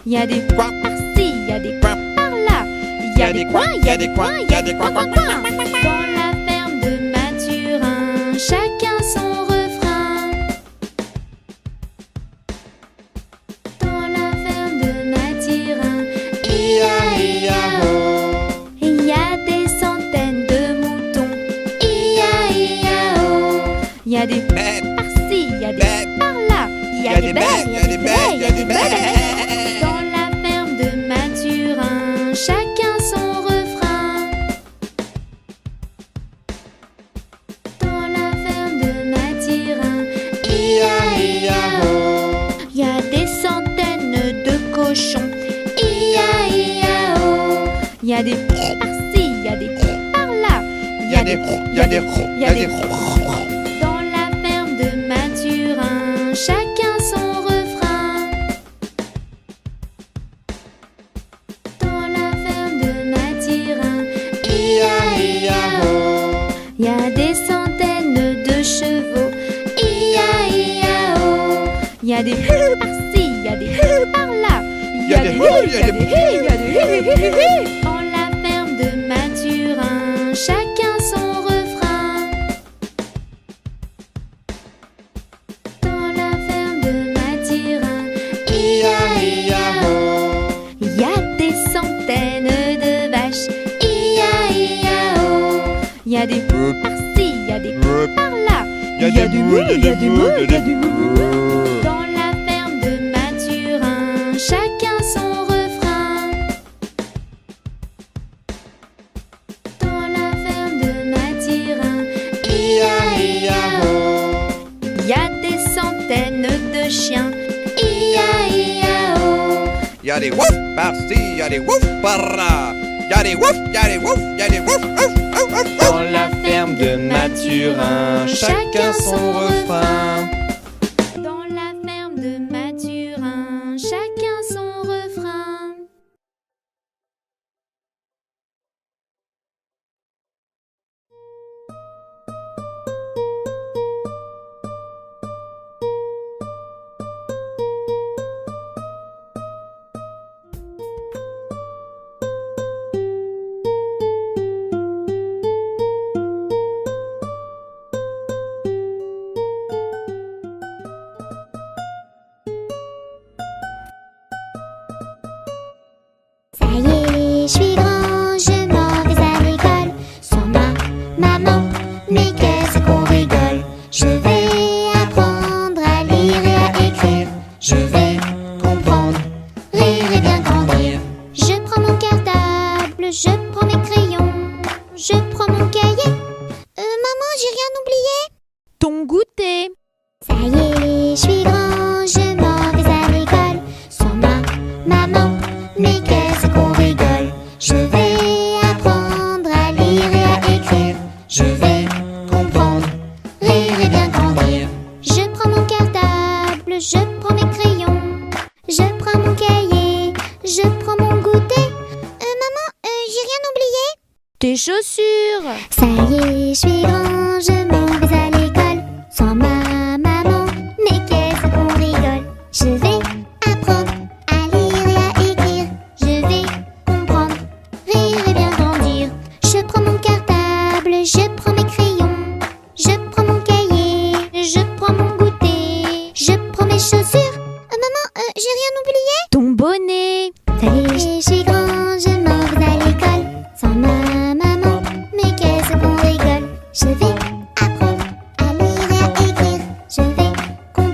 y a des coins par-ci, y a des coins par-là. Y a des coins, y a des coins, y a des coins, coins, coins. Dans la ferme de Mathurin, chacun son refrain. Dans la ferme de Mathurin, ia-ia-o. Il y a des centaines de moutons, ia-ia-o. Il y a des par-ci, il y a des par-là. Il y a des bêtes, il y a des bêtes, il y a des bêtes. Dans la ferme de Mathurin, chacun son refrain. Dans la ferme de Mathurin, ia-ia-o. Il y a des centaines de cochons, ia-ia-o. Il y a des par-ci, il y a des par-là. Il y a des Dans la ferme de Mathurin, chacun son refrain. Dans la ferme de Mathurin, ia-ia-o. Il y a des centaines de chevaux, ia-ia-o. Il y a des par-ci, il y a des par-là. Il y a des Dans la ferme de Mathurin, chacun son refrain. Dans la ferme de Mathurin, ia-ia-o. Il y a des centaines de vaches, ia-ia-o. Il y a des par-ci, il y a des par-là. Il y a du mou, il y a du mou, il y a du mou. Dans la ferme de Mathurin, chacun son refrain. Dans la ferme de Mathurin, ia-ia-o. Il y a des centaines de chiens, ia-ia-o. Il y a des wouf par-ci, il y a des wouf par-là. Il y a des wouf, il y a des wouf, il y a des wouf, wouf, wouf, wouf. Dans la ferme de Mathurin, chacun son refrain. Dans la ferme de Mathurin, chacun son refrain. Ça y est, je suis grand, je m'en vais à l'école. Sans ma maman, mais qu'est-ce qu'on rigole. Je vais apprendre à lire et à écrire. Je vais comprendre, rire et bien grandir. Je prends mon cartable, je prends mes crayons, je prends mon cahier. Maman, j'ai rien oublié. Ton goûter. Ça y est, je suis grand, je m'en vais à l'école. Sans ma maman, mais qu'est-ce qu'on rigole. Je vais apprendre à lire et à écrire. Je vais comprendre, rire et bien grandir. Je prends mon cartable, je prends mes crayons, je prends mon cahier, je prends mon goûter. Maman, j'ai rien oublié. Tes chaussures. Ça y est, je suis grand, je m'en vais à l'école. Sans ma maman, mais qu'est-ce qu'on rigole. Je vais apprendre à lire et à écrire. Je vais comprendre, rire et bien grandir. Je prends mon cartable, je prends mes crayons, je prends mon cahier, je prends mon goûter, je prends mes chaussures. Maman, j'ai rien oublié. Ton bonnet. Ça y est, je suis grand, je